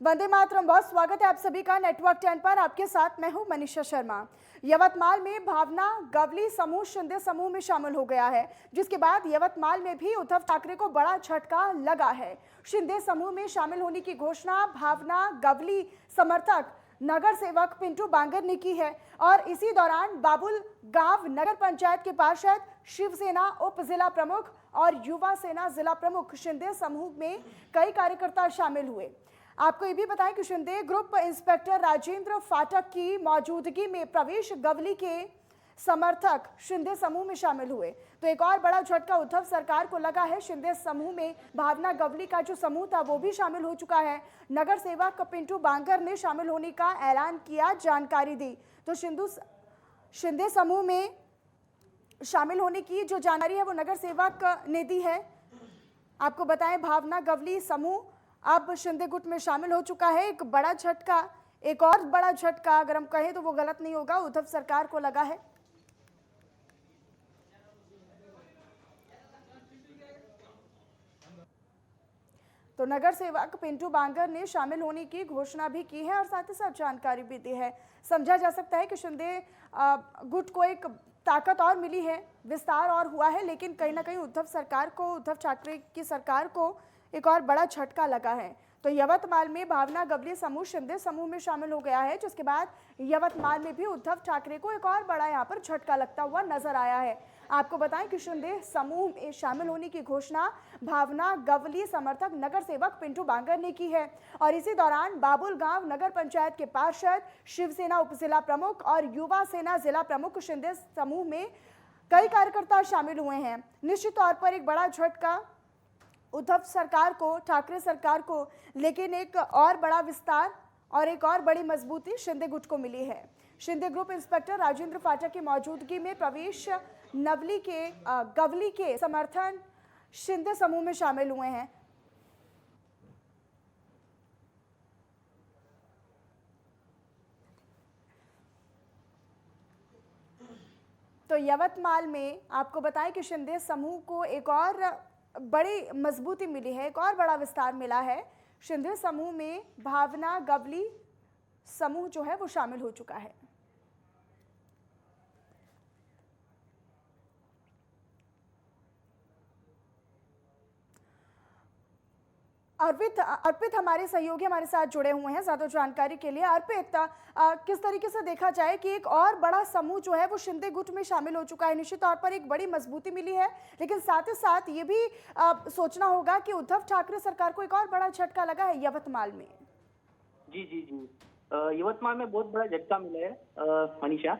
वंदे मातरम। बहुत स्वागत है आप सभी का नेटवर्क 10 पर। आपके साथ मैं हूं मनीषा शर्मा। यवतमाल में भावना गवली समूह शिंदे समूह में शामिल हो गया है, जिसके बाद यवतमाल में भी उद्धव ठाकरे को बड़ा झटका लगा है। शिंदे समूह में शामिल होने की घोषणा भावना गवली समर्थक नगर सेवक पिंटू बांगर ने की है और इसी दौरान बाबुल गांव नगर पंचायत के पार्षद, शिवसेना उप जिला प्रमुख और युवा सेना जिला प्रमुख शिंदे समूह में कई कार्यकर्ता शामिल हुए। आपको ये भी बताएं कि शिंदे ग्रुप इंस्पेक्टर राजेंद्र फाटक की मौजूदगी में प्रवेश गवली के समर्थक शिंदे समूह में शामिल हुए। तो एक और बड़ा झटका उद्धव सरकार को लगा है। शिंदे समूह में भावना गवली का जो समूह था वो भी शामिल हो चुका है। नगर सेवक पिंटू बांगर ने शामिल होने का ऐलान किया, जानकारी दी। तो शिंदे समूह में शामिल होने की जो जानकारी है वो नगर सेवक ने दी है। आपको बताएं, भावना गवली समूह अब शिंदे गुट में शामिल हो चुका है। एक बड़ा झटका, एक और बड़ा झटका अगर हम कहें तो वो गलत नहीं होगा, उद्धव सरकार को लगा है। तो नगर सेवक पिंटू बांगर ने शामिल होने की घोषणा भी की है और साथ ही साथ जानकारी भी दी है। समझा जा सकता है कि शिंदे गुट को एक ताकत और मिली है, विस्तार और हुआ है, लेकिन कहीं ना कहीं उद्धव ठाकरे की सरकार को एक और बड़ा झटका लगा है। तो यवतमाल में भावना गवली समूह शिंदे समूह में शामिल हो गया है, जिसके बाद यवतमाल में भी उद्धव ठाकरे को एक और बड़ा यहाँ पर झटका लगता हुआ नजर आया है। आपको बताएं कि शिंदे समूह में शामिल होने की घोषणा भावना गवली समर्थक नगर सेवक पिंटू बांगर ने की है और इसी दौरान बाबुल गांव नगर पंचायत के पार्षद, शिवसेना उप जिला प्रमुख और युवा सेना जिला प्रमुख शिंदे समूह में कई कार्यकर्ता शामिल हुए हैं। निश्चित तौर पर एक बड़ा झटका उद्धव सरकार को, ठाकरे सरकार को, लेकिन एक और बड़ा विस्तार और एक और बड़ी मजबूती शिंदे गुट को मिली है। शिंदे ग्रुप इंस्पेक्टर राजेंद्र फाटक की मौजूदगी में प्रवेश गवली के समर्थन शिंदे समूह में शामिल हुए हैं। तो यवतमाल में आपको बताएं कि शिंदे समूह को एक और बड़ी मजबूती मिली है, एक और बड़ा विस्तार मिला है। शिंदे समूह में भावना गवली समूह जो है वो शामिल हो चुका है। अर्पित हमारे सहयोगी हमारे साथ जुड़े हुए हैं ज्यादा जानकारी के लिए। अर्पित, किस तरीके से देखा जाए कि एक और बड़ा समूह जो है वो शिंदे गुट में शामिल हो चुका है, निश्चित तौर पर एक बड़ी मजबूती मिली है, लेकिन साथ ही साथ ये भी सोचना होगा कि उद्धव ठाकरे सरकार को एक और बड़ा झटका लगा है यवतमाल में। जी जी जी, यवतमाल में बहुत बड़ा झटका मिला है मनीषा।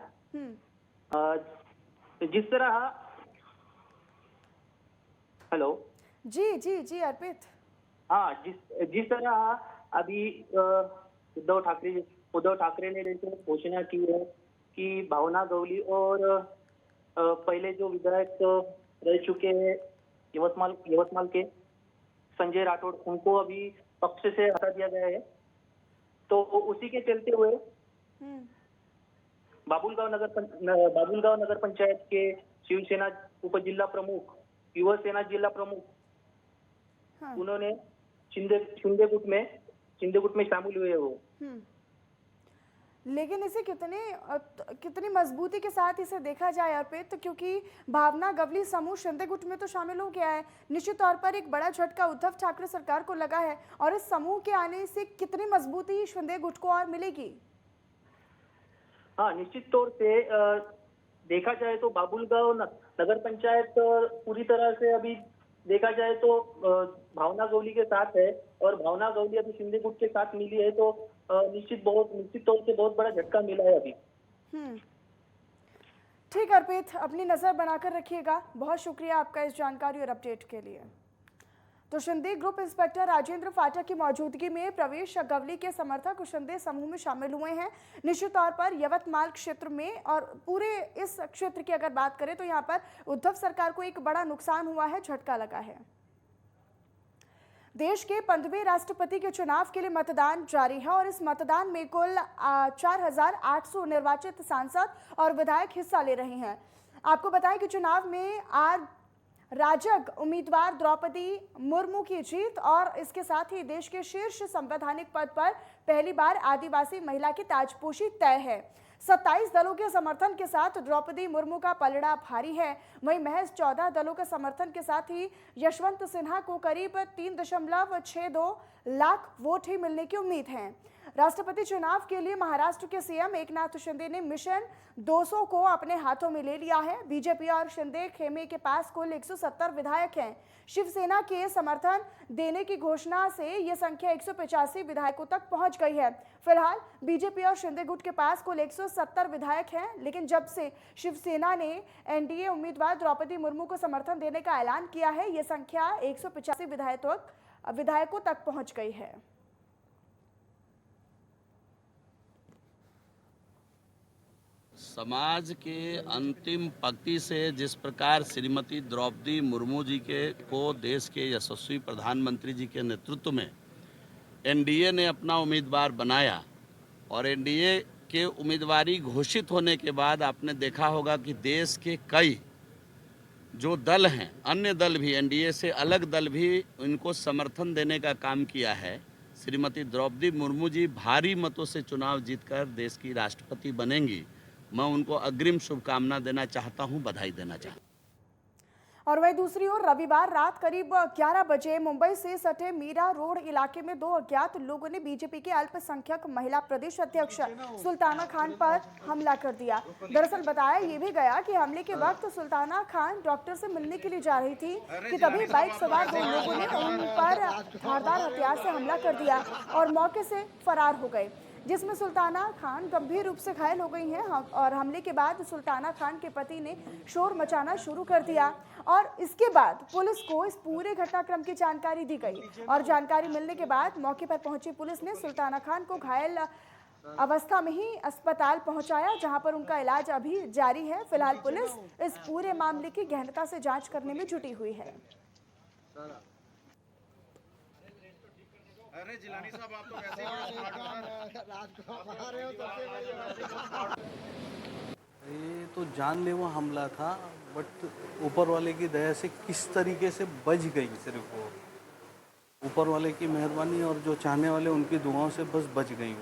जिस तरह, हेलो जी जी जी अर्पित, हाँ, जिस तरह अभी उद्धव ठाकरे ने जैसे घोषणा की है कि भावना गवली और पहले जो विधायक रह चुके हैं यवतमाल के संजय राठौड़, उनको अभी पक्ष से हटा दिया गया है। तो उसी के चलते हुए बाबुलगांव नगर पंचायत के शिवसेना उप जिला प्रमुख, युवा सेना जिला प्रमुख, उन्होंने शिंदे गुट में शामिल हुए वो। लेकिन इसे कितनी मजबूती के साथ इसे देखा जाए अर्पित, तो क्योंकि भावना गवली समूह शिंदे गुट में तो शामिल हो गया है, निश्चित तौर पर एक बड़ा झटका उद्धव ठाकरे सरकार को लगा है और इस समूह के आने से कितनी मजबूती शिंदे गुट को और मिलेगी? हाँ, निश्चित तौर से देखा जाए तो बाबुलगांव नगर पंचायत पूरी तरह से अभी देखा जाए तो भावना गवली के साथ है और भावना गवली अभी शिंदे गुट के साथ मिली है, तो निश्चित तौर से बहुत बड़ा झटका मिला है अभी। ठीक अर्पित, अपनी नजर बनाकर रखिएगा। बहुत शुक्रिया आपका इस जानकारी और अपडेट के लिए। तो शिंदे ग्रुप इंस्पेक्टर राजेंद्र फाटक की मौजूदगी में प्रवेश गवली के समर्थक शिंदे समूह में शामिल हुए हैं। निश्चित तौर पर यवतमाल क्षेत्र में और पूरे इस क्षेत्र की अगर बात करें तो यहाँ पर उद्धव सरकार को एक बड़ा नुकसान हुआ है, झटका लगा है। देश के 15वें राष्ट्रपति के चुनाव के लिए मतदान जारी है और इस मतदान में कुल 4,800 निर्वाचित सांसद और विधायक हिस्सा ले रहे हैं। आपको बताएं कि चुनाव में राजग उम्मीदवार द्रौपदी मुर्मू की जीत और इसके साथ ही देश के शीर्ष संवैधानिक पद पर पहली बार आदिवासी महिला की ताजपोशी तय है। 27 दलों के समर्थन के साथ द्रौपदी मुर्मू का पलड़ा भारी है। वहीं महज 14 दलों के समर्थन के साथ ही यशवंत सिन्हा को करीब 3.62 लाख वोट ही मिलने की उम्मीद है। राष्ट्रपति चुनाव के लिए महाराष्ट्र के सीएम एकनाथ शिंदे ने मिशन 200 को अपने हाथों में ले लिया है। बीजेपी और शिंदे खेमे के पास कुल 170 विधायक हैं। शिवसेना के समर्थन देने की घोषणा से यह संख्या 185 विधायकों तक पहुंच गई है। फिलहाल बीजेपी और शिंदे गुट के पास कुल 170 विधायक हैं, लेकिन जब से शिवसेना ने एनडीए उम्मीदवार द्रौपदी मुर्मू को समर्थन देने का ऐलान किया है, यह संख्या 185 विधायकों तक पहुंच गई है। समाज के अंतिम पंक्ति से जिस प्रकार श्रीमती द्रौपदी मुर्मू जी को देश के यशस्वी प्रधानमंत्री जी के नेतृत्व में एनडीए ने अपना उम्मीदवार बनाया और एनडीए के उम्मीदवारी घोषित होने के बाद आपने देखा होगा कि देश के कई जो दल हैं, अन्य दल भी, एनडीए से अलग दल भी इनको समर्थन देने का काम किया है। श्रीमती द्रौपदी मुर्मू जी भारी मतों से चुनाव जीतकर देश की राष्ट्रपति बनेंगी। मैं उनको अग्रिम शुभकामना देना चाहता हूं, बधाई देना चाहता हूं। और वहीं दूसरी ओर रविवार रात करीब 11 बजे मुंबई से सटे मीरा रोड इलाके में 2 अज्ञात लोगों ने बीजेपी के अल्पसंख्यक महिला प्रदेश अध्यक्ष सुल्ताना खान पर हमला कर दिया। दरअसल बताया ये भी गया कि हमले के वक्त सुल्ताना खान डॉक्टर से मिलने के लिए जा रही थी कि तभी बाइक सवार 2 लोगों ने उन पर धारदार हथियार से हमला कर दिया और मौके से फरार हो गए, जिसमें सुल्ताना खान गंभीर रूप से घायल हो गई हैं। और हमले के बाद सुल्ताना खान के पति ने शोर मचाना शुरू कर दिया और इसके बाद पुलिस को इस पूरे घटनाक्रम की जानकारी दी गई और जानकारी मिलने के बाद मौके पर पहुंची पुलिस ने सुल्ताना खान को घायल अवस्था में ही अस्पताल पहुंचाया, जहां पर उनका इलाज अभी जारी है। फिलहाल पुलिस इस पूरे मामले की गहनता से जांच करने में जुटी हुई है। अरे जिलानी साहब, आप तो वैसे ही ये तो जानलेवा हमला था, बट ऊपर वाले की दया से किस तरीके से बच गई, सिर्फ वो ऊपर वाले की मेहरबानी और जो चाहने वाले उनकी दुआओं से बस बच गई।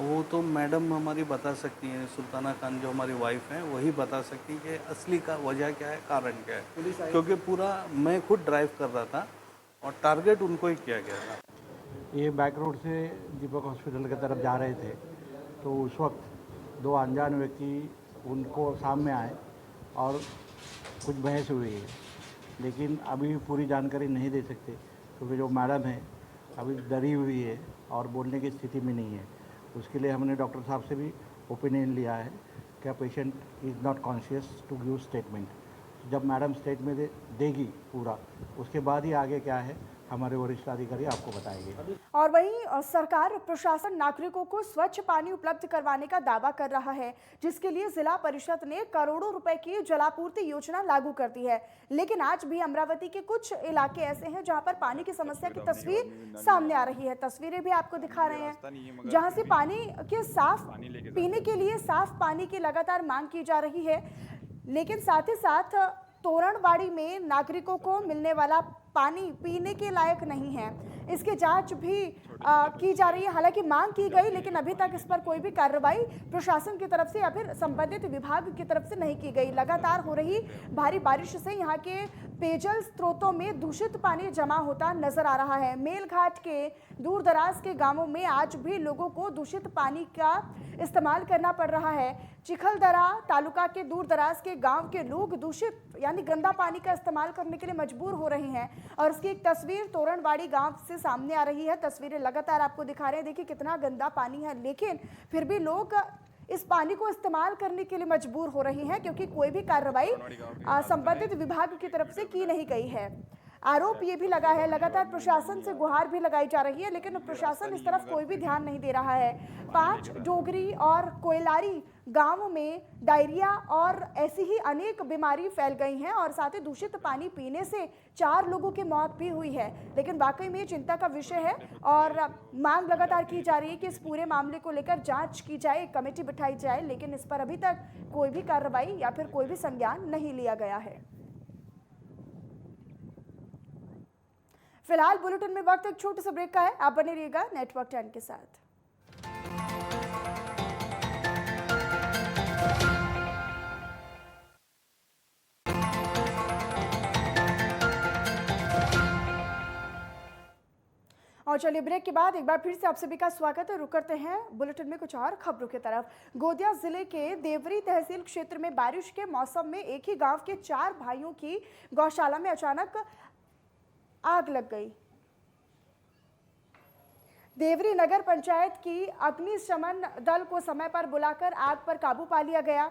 वो तो मैडम हमारी बता सकती हैं, सुल्ताना खान जो हमारी वाइफ हैं वही बता सकती हैं कि असली का वजह क्या है, कारण क्या है, क्योंकि पूरा मैं खुद ड्राइव कर रहा था और टारगेट उनको ही किया गया था। ये बैक रोड से दीपक हॉस्पिटल की तरफ जा रहे थे तो उस वक्त 2 अनजान व्यक्ति उनको सामने आए और कुछ बहस हुई है, लेकिन अभी पूरी जानकारी नहीं दे सकते क्योंकि जो मैडम है अभी डरी हुई है और बोलने की स्थिति में नहीं है। उसके लिए हमने डॉक्टर साहब से भी ओपिनियन लिया है कि patient is not conscious to give statement. जब मैडम स्टेटमेंट देगी पूरा, उसके बाद ही आगे क्या है हमारे वरिष्ठ अधिकारी आपको बताएंगे। और वहीं सरकार प्रशासन नागरिकों को स्वच्छ पानी उपलब्ध करवाने का दावा कर रहा है, जिसके लिए जिला परिषद ने करोड़ों रुपए की जलापूर्ति योजना लागू कर दी है। लेकिन आज भी अमरावती के कुछ इलाके ऐसे हैं जहां पर पानी की समस्या की तस्वीर सामने आ रही है। तस्वीरें भी आपको दिखा रहे हैं, जहां से पानी के साफ पीने के लिए साफ पानी की लगातार मांग की जा रही है, लेकिन साथ ही साथ तोरणवाड़ी में नागरिकों को मिलने वाला पानी पीने के लायक नहीं है। इसकी जांच भी की जा रही है। हालांकि मांग की गई, लेकिन अभी तक इस पर कोई भी कार्रवाई प्रशासन की तरफ से या फिर संबंधित विभाग की तरफ से नहीं की गई। लगातार हो रही भारी बारिश से यहाँ के पेयजल स्रोतों में दूषित पानी जमा होता नजर आ रहा है। मेलघाट के दूर दराज के गांवों में आज भी लोगों को दूषित पानी का इस्तेमाल करना पड़ रहा है। चिखलदरा तालुका के दूर दराज के गांव के लोग दूषित यानी गंदा पानी का इस्तेमाल करने के लिए मजबूर हो रहे हैं और इसकी एक तस्वीर तोरणवाड़ी गांव से सामने आ रही है। तस्वीरें लगातार आपको दिखा रहे हैं, देखिए कितना गंदा पानी है, लेकिन फिर भी लोग इस पानी को इस्तेमाल करने के लिए मजबूर हो रहे हैं क्योंकि कोई भी कार्रवाई संबंधित विभाग की तरफ से की नहीं गई है। आरोप ये भी लगा है, लगातार प्रशासन से गुहार भी लगाई जा रही है, लेकिन प्रशासन इस तरफ कोई भी ध्यान नहीं दे रहा है। 5 डोगरी और कोयलारी गांव में डायरिया और ऐसी ही अनेक बीमारी फैल गई हैं और साथ ही दूषित पानी पीने से 4 लोगों की मौत भी हुई है। लेकिन वाकई में चिंता का विषय है और मांग लगातार की जा रही है कि इस पूरे मामले को लेकर जांच की जाए, कमेटी बिठाई जाए, लेकिन इस पर अभी तक कोई भी कार्रवाई या फिर कोई भी संज्ञान नहीं लिया गया है। फिलहाल बुलेटिन में वक्त एक छोटे से ब्रेक का है, आप बने रहिएगा नेटवर्क 10 के साथ। और चलिए ब्रेक के बाद एक बार फिर से आप सभी का स्वागत है। रुक करते हैं बुलेटिन में कुछ और खबरों की तरफ। गोंदिया जिले के देवरी तहसील क्षेत्र में बारिश के मौसम में एक ही गांव के 4 भाइयों की गौशाला में अचानक आग लग गई। देवरी नगर पंचायत की अग्निशमन दल को समय पर बुलाकर आग पर काबू पा लिया गया।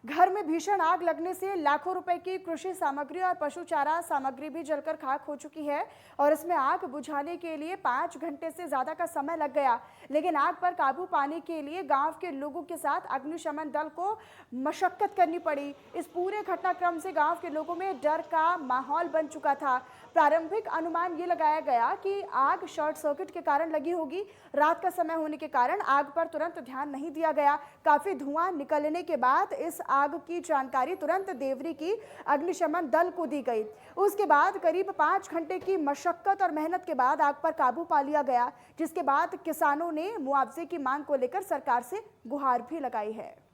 घर में भीषण आग लगने से लाखों रुपए की कृषि सामग्री और पशु चारा सामग्री भी जलकर खाक हो चुकी है और इसमें आग बुझाने के लिए 5 घंटे से ज्यादा का समय लग गया। लेकिन आग पर काबू पाने के लिए गांव के लोगों के साथ अग्निशमन दल को मशक्कत करनी पड़ी। इस पूरे घटनाक्रम से गांव के लोगों में डर का माहौल बन चुका था। प्रारंभिक अनुमान ये लगाया गया कि आग शॉर्ट सर्किट के कारण लगी होगी। रात का समय होने के कारण आग पर तुरंत ध्यान नहीं दिया गया। काफी धुआं निकलने के बाद इस आग की जानकारी तुरंत देवरी की अग्निशमन दल को दी गई। उसके बाद करीब 5 घंटे की मशक्कत और मेहनत के बाद आग पर काबू पा लिया गया, जिसके बाद किसानों ने मुआवजे की मांग को लेकर सरकार से गुहार भी लगाई है।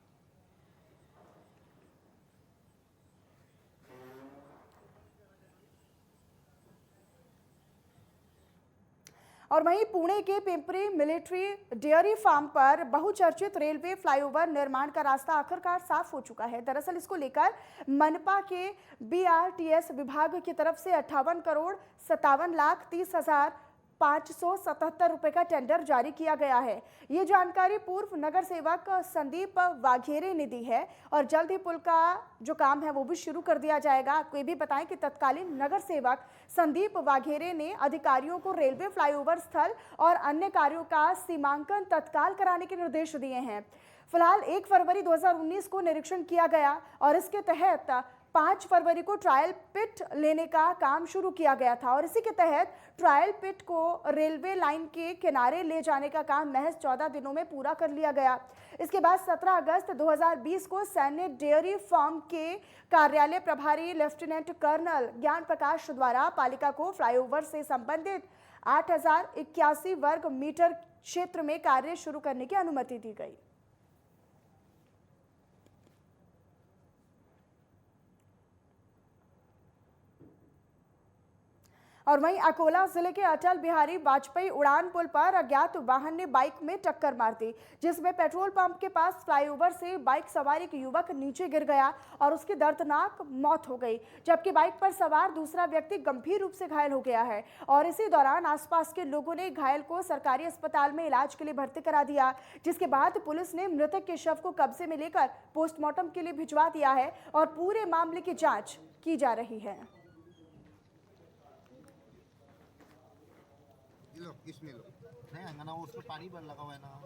और वहीं पुणे के पिंपरी मिलिट्री डेयरी फार्म पर बहुचर्चित रेलवे फ्लाईओवर निर्माण का रास्ता आखिरकार साफ हो चुका है। दरअसल इसको लेकर मनपा के BRTS विभाग की तरफ से 58,57,30,577 रुपए का टेंडर जारी किया गया है। ये जानकारी पूर्व नगर सेवक संदीप वाघेरे ने दी है और जल्द ही पुल का जो काम है वो भी शुरू कर दिया जाएगा। आपको ये भी बताएं कि तत्कालीन नगर सेवक संदीप वाघेरे ने अधिकारियों को रेलवे फ्लाईओवर स्थल और अन्य कार्यों का सीमांकन तत्काल कराने के निर्देश दिए हैं। फिलहाल 1 फरवरी 2019 को निरीक्षण किया गया और इसके तहत 5 फरवरी को ट्रायल पिट लेने का काम शुरू किया गया था और इसी के तहत ट्रायल पिट को रेलवे लाइन के किनारे ले जाने का काम महज 14 दिनों में पूरा कर लिया गया। इसके बाद 17 अगस्त 2020 को सैन्य डेयरी फार्म के कार्यालय प्रभारी लेफ्टिनेंट कर्नल ज्ञान प्रकाश द्वारा पालिका को फ्लाईओवर से संबंधित 8081 वर्ग मीटर क्षेत्र में कार्य शुरू करने की अनुमति दी गई। और वहीं अकोला जिले के अटल बिहारी वाजपेयी उड़ान पुल पर अज्ञात वाहन ने बाइक में टक्कर मार दी, जिसमें पेट्रोल पंप के पास फ्लाईओवर से बाइक सवार एक युवक नीचे गिर गया और उसकी दर्दनाक मौत हो गई, जबकि बाइक पर सवार दूसरा व्यक्ति गंभीर रूप से घायल हो गया है। और इसी दौरान आसपास के लोगों ने घायल को सरकारी अस्पताल में इलाज के लिए भर्ती करा दिया, जिसके बाद पुलिस ने मृतक के शव को कब्जे में लेकर पोस्टमार्टम के लिए भिजवा दिया है और पूरे मामले की जाँच की जा रही है। इसमें लो नहीं अंगना उसमें पानी भर लगा हुआ है ना।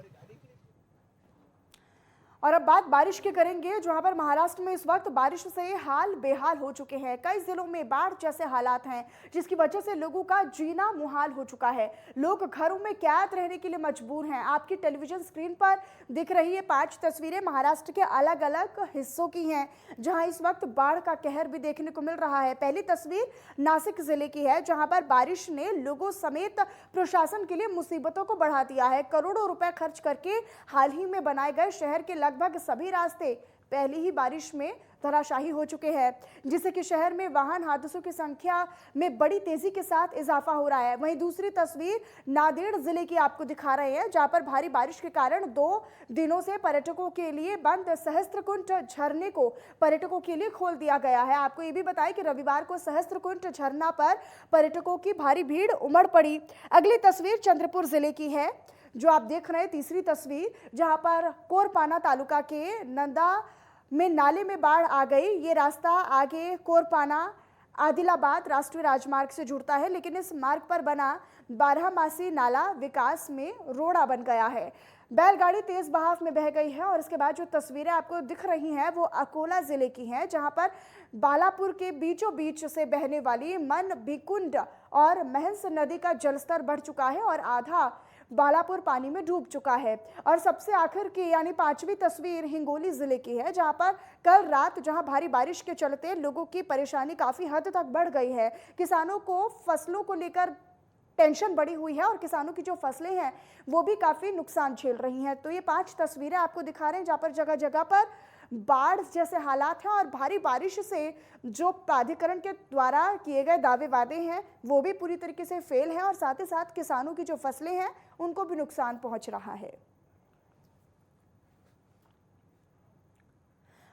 और अब बात बारिश की करेंगे, जहां पर महाराष्ट्र में इस वक्त बारिश से हाल बेहाल हो चुके हैं। कई जिलों में बाढ़ जैसे हालात हैं, जिसकी वजह से लोगों का जीना मुहाल हो चुका है। लोग घरों में कैद रहने के लिए मजबूर हैं। आपकी टेलीविजन स्क्रीन पर दिख रही है 5 तस्वीरें महाराष्ट्र के अलग अलग हिस्सों की हैं, जहां इस वक्त बाढ़ का कहर भी देखने को मिल रहा है। पहली तस्वीर नासिक जिले की है, जहां पर बारिश ने लोगों समेत प्रशासन के लिए मुसीबतों को बढ़ा दिया है। करोड़ों रुपए खर्च करके हाल ही में बनाए गए शहर के लगभग सभी रास्ते पहली ही बारिश में धराशाही हो चुके हैं, जिससे कि शहर में वाहन हादसों की संख्या में बड़ी तेजी के साथ इजाफा हो रहा है। वहीं दूसरी तस्वीर नांदेड़ जिले की आपको दिखा रहे हैं, जहां पर भारी बारिश के कारण 2 दिनों से पर्यटकों के लिए बंद सहस्त्रकुंड झरने को पर्यटकों के लिए खोल दिया गया है। आपको ये भी बताएं कि रविवार को सहस्त्रकुंड झरना पर पर्यटकों की भारी भीड़ उमड़ पड़ी। अगली तस्वीर चंद्रपुर जिले की है, जो आप देख रहे हैं तीसरी तस्वीर, जहां पर कोरपाना तालुका के नंदा में नाले में बाढ़ आ गई। ये रास्ता आगे कोरपाना आदिलाबाद राष्ट्रीय राजमार्ग से जुड़ता है, लेकिन इस मार्ग पर बना 12मासी नाला विकास में रोड़ा बन गया है। बैलगाड़ी तेज बहाव में बह गई है। और इसके बाद जो तस्वीरें आपको दिख रही हैं वो अकोला जिले की हैं, जहां पर बालापुर के बीचों बीच से बहने वाली मन भिकुंड और महंस नदी का जलस्तर बढ़ चुका है और आधा बालापुर पानी में डूब चुका है। और सबसे आखिर की यानी 5वीं तस्वीर हिंगोली जिले की है, जहां पर कल रात जहां भारी बारिश के चलते लोगों की परेशानी काफी हद तक बढ़ गई है। किसानों को फसलों को लेकर टेंशन बढ़ी हुई है और किसानों की जो फसलें हैं वो भी काफ़ी नुकसान झेल रही हैं। तो ये 5 तस्वीरें आपको दिखा रहे हैं जहाँ पर जगह जगह पर बाढ़ जैसे हालात हैं और भारी बारिश से जो प्राधिकरण के द्वारा किए गए दावे वादे हैं वो भी पूरी तरीके से फेल हैं और साथ ही साथ किसानों की जो फसलें हैं उनको भी नुकसान पहुंच रहा है।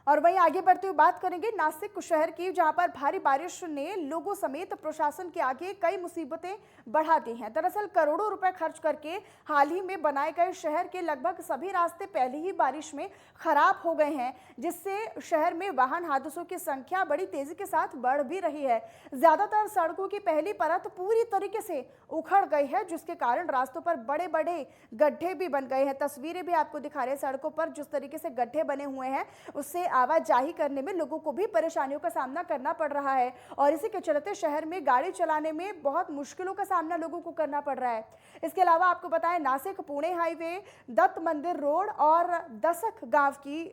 और वहीं आगे बढ़ते हुए बात करेंगे नासिक शहर की, जहां पर भारी बारिश ने लोगों समेत प्रशासन के आगे कई मुसीबतें बढ़ा दी हैं। दरअसल करोड़ों रुपए खर्च करके हाल ही में बनाए गए शहर के लगभग सभी रास्ते पहले ही बारिश में खराब हो गए हैं, जिससे शहर में वाहन हादसों की संख्या बड़ी तेजी के साथ बढ़ भी रही है। ज्यादातर सड़कों की पहली परत पूरी तरीके से उखड़ गई है, जिसके कारण रास्तों पर बड़े बड़े गड्ढे भी बन गए हैं। तस्वीरें भी आपको दिखा रहे हैं, सड़कों पर जिस तरीके से गड्ढे बने हुए हैं उससे आवाजाही करने में लोगों को भी परेशानियों का सामना करना पड़ रहा है और इसी के चलते शहर में गाड़ी चलाने में बहुत मुश्किलों का सामना लोगों को करना पड़ रहा है। इसके अलावा आपको बताएं नासिक पुणे हाईवे, दत्त मंदिर रोड और दसक गांव की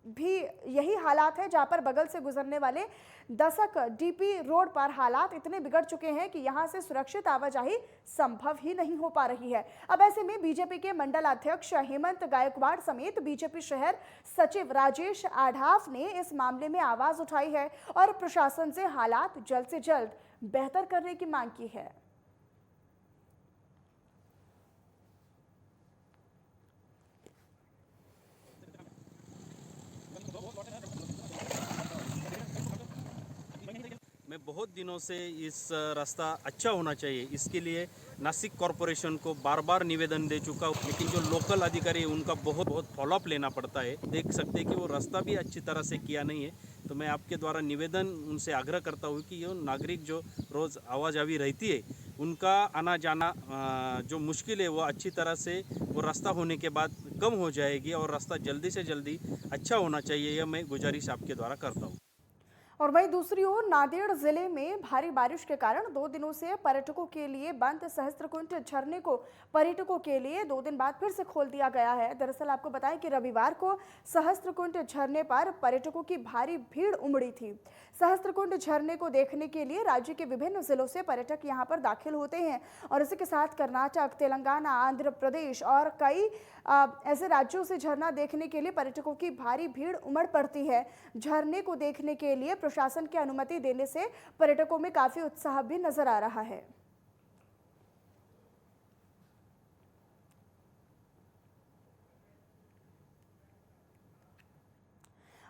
भी यही हालात है, जहां पर बगल से गुजरने वाले दसक डीपी रोड पर हालात इतने बिगड़ चुके हैं कि यहां से सुरक्षित आवाजाही संभव ही नहीं हो पा रही है। अब ऐसे में बीजेपी के मंडल अध्यक्ष हेमंत गायकवाड़ समेत बीजेपी शहर सचिव राजेश आढाव ने इस मामले में आवाज उठाई है और प्रशासन से हालात जल्द से जल्द बेहतर करने की मांग की है। मैं बहुत दिनों से इस रास्ता अच्छा होना चाहिए, इसके लिए नासिक कॉरपोरेशन को बार बार निवेदन दे चुका हूँ, लेकिन जो लोकल अधिकारी है उनका बहुत फॉलोअप लेना पड़ता है। देख सकते हैं कि वो रास्ता भी अच्छी तरह से किया नहीं है। तो मैं आपके द्वारा निवेदन उनसे आग्रह करता हूँ कि ये नागरिक जो रोज़ आवाजाही रहती है उनका आना जाना जो मुश्किल है वो अच्छी तरह से वो रास्ता होने के बाद कम हो जाएगी और रास्ता जल्दी से जल्दी अच्छा होना चाहिए, यह मैं गुजारिश आपके द्वारा करता हूँ। और वहीं दूसरी ओर नांदेड़ जिले में भारी बारिश के कारण 2 दिनों से पर्यटकों के लिए बंद सहस्त्रकुंड झरने को पर्यटकों के लिए 2 दिन बाद फिर से खोल दिया गया है। दरअसल आपको बताएं कि रविवार को सहस्त्रकुंड झरने पर पर्यटकों की भारी भीड़ उमड़ी थी। सहस्त्रकुंड झरने को देखने के लिए राज्य के विभिन्न जिलों से पर्यटक यहां पर दाखिल होते हैं और इसी के साथ कर्नाटक, तेलंगाना, आंध्र प्रदेश और कई ऐसे राज्यों से झरना देखने के लिए पर्यटकों की भारी भीड़ उमड़ पड़ती है। झरने को देखने के लिए प्रशासन की अनुमति देने से पर्यटकों में काफी उत्साह भी नजर आ रहा है।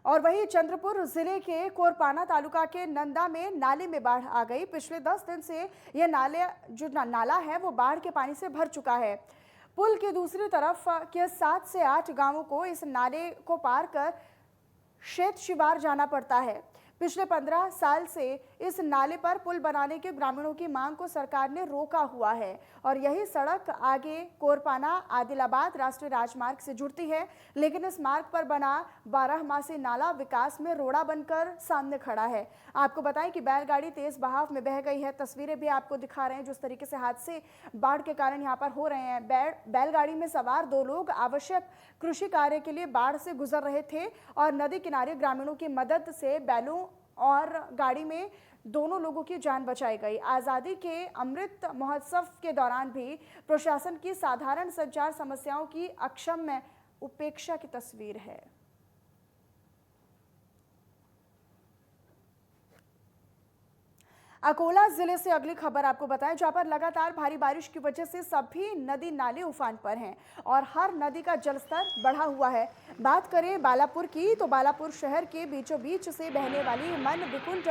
और वहीं चंद्रपुर जिले के कोरपाना तालुका के नंदा में नाले में बाढ़ आ गई। पिछले 10 दिन से यह नाला है वो बाढ़ के पानी से भर चुका है। पुल के दूसरी तरफ के 7 से 8 गांवों को इस नाले को पार कर शेत शिवार जाना पड़ता है। पिछले 15 साल से इस नाले पर पुल बनाने के ग्रामीणों की मांग को सरकार ने रोका हुआ है और यही सड़क आगे कोरपाना आदिलाबाद राष्ट्रीय राजमार्ग से जुड़ती है, लेकिन इस मार्ग पर बना 12मासी नाला विकास में रोड़ा बनकर सामने खड़ा है। आपको बताएं कि बैलगाड़ी तेज बहाव में बह गई है। तस्वीरें भी आपको दिखा रहे हैं जिस तरीके से हादसे बाढ़ के कारण यहाँ पर हो रहे हैं। बैलगाड़ी में सवार 2 लोग आवश्यक कृषि कार्य के लिए बाढ़ से गुजर रहे थे और नदी किनारे ग्रामीणों की मदद से बैलों और गाड़ी में दोनों लोगों की जान बचाई गई। आज़ादी के अमृत महोत्सव के दौरान भी प्रशासन की साधारण संचार समस्याओं की अक्षम्य उपेक्षा की तस्वीर है। अकोला जिले से अगली खबर आपको बताएं, जहां पर लगातार भारी बारिश की वजह से सभी नदी नाले उफान पर हैं और हर नदी का जलस्तर बढ़ा हुआ है। बात करें बालापुर की तो बालापुर शहर के बीचों बीच से बहने वाली मन विकुंठ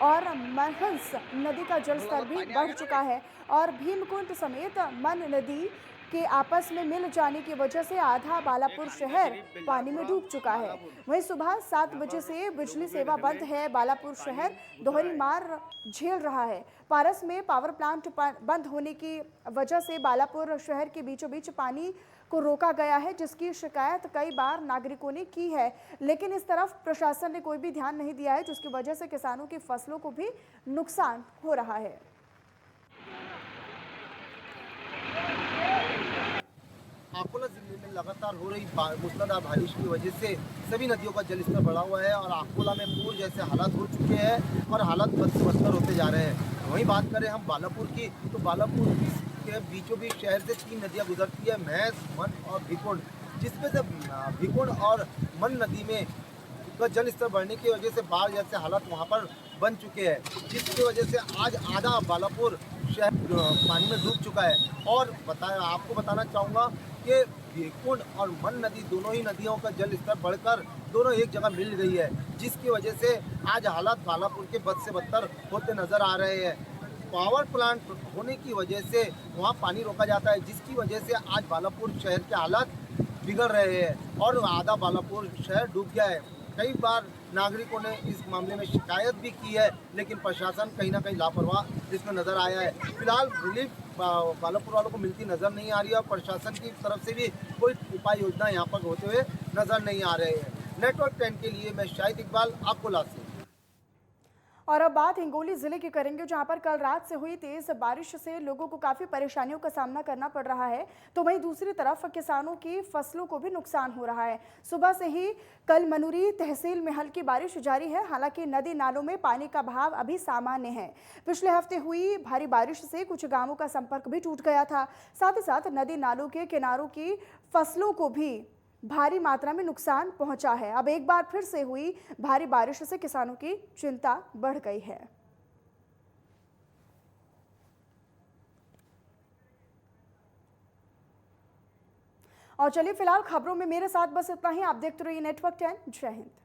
और मनहंस नदी का जलस्तर भी बढ़ चुका है और भीमकुंड समेत मन नदी के आपस में मिल जाने की वजह से आधा बालापुर शहर पानी में डूब चुका है। वहीं सुबह 7 बजे से बिजली सेवा बंद है। बालापुर शहर दोहरी मार झेल रहा है। पारस में पावर प्लांट बंद होने की वजह से बालापुर शहर के बीचों बीच पानी को रोका गया है, जिसकी शिकायत कई बार नागरिकों ने की है, लेकिन इस तरफ प्रशासन ने कोई भी ध्यान नहीं दिया है, जिसकी वजह से किसानों की फसलों को भी नुकसान हो रहा है। अकोला जिले में लगातार हो रही मूसलाधार बारिश की वजह से सभी नदियों का जलस्तर बढ़ा हुआ है और अकोला में पूर जैसे हालात हो चुके हैं और हालात बदतर होते जा रहे हैं। वहीं बात करें हम बालापुर की तो बालापुर के बीचों बीच शहर से 3 नदियां गुजरती है, महस, मन और भिकुंड, जिसमें से भिकुंड और मन नदी में का जल स्तर बढ़ने की वजह से बाढ़ जैसे हालात वहां पर बन चुके हैं, जिसकी वजह से आज आधा बालापुर शहर पानी में डूब चुका है। और आपको बताना चाहूँगा कि भिकुंड और मन नदी दोनों ही नदियों का जल स्तर बढ़कर दोनों एक जगह मिल गई है, जिसकी वजह से आज हालात बालापुर के बद से बदतर होते नजर आ रहे हैं। पावर प्लांट होने की वजह से वहाँ पानी रोका जाता है, जिसकी वजह से आज बालापुर शहर के हालात बिगड़ रहे हैं और आधा बालापुर शहर डूब गया है। कई बार नागरिकों ने इस मामले में शिकायत भी की है, लेकिन प्रशासन कहीं ना कहीं लापरवाह इसमें नजर आया है। फिलहाल रिलीफ बालापुर वालों को मिलती नजर नहीं आ रही है और प्रशासन की तरफ से भी कोई उपाय योजना यहाँ पर होते हुए नजर नहीं आ रहे हैं। नेटवर्क 10 के लिए मैं शाहिद इकबाल, अकोला से। और अब बात हिंगोली जिले की करेंगे, जहां पर कल रात से हुई तेज बारिश से लोगों को काफी परेशानियों का सामना करना पड़ रहा है, तो वहीं दूसरी तरफ किसानों की फसलों को भी नुकसान हो रहा है। सुबह से ही कल मनूरी तहसील में हल्की बारिश जारी है, हालांकि नदी नालों में पानी का बहाव अभी सामान्य है। पिछले हफ्ते हुई भारी बारिश से कुछ गांवों का संपर्क भी टूट गया था। साथ ही साथ नदी नालों के किनारों की फसलों को भी भारी मात्रा में नुकसान पहुंचा है। अब एक बार फिर से हुई भारी बारिश से किसानों की चिंता बढ़ गई है। और चलिए फिलहाल खबरों में मेरे साथ बस इतना ही। आप देखते रहिए नेटवर्क 10। जय हिंद।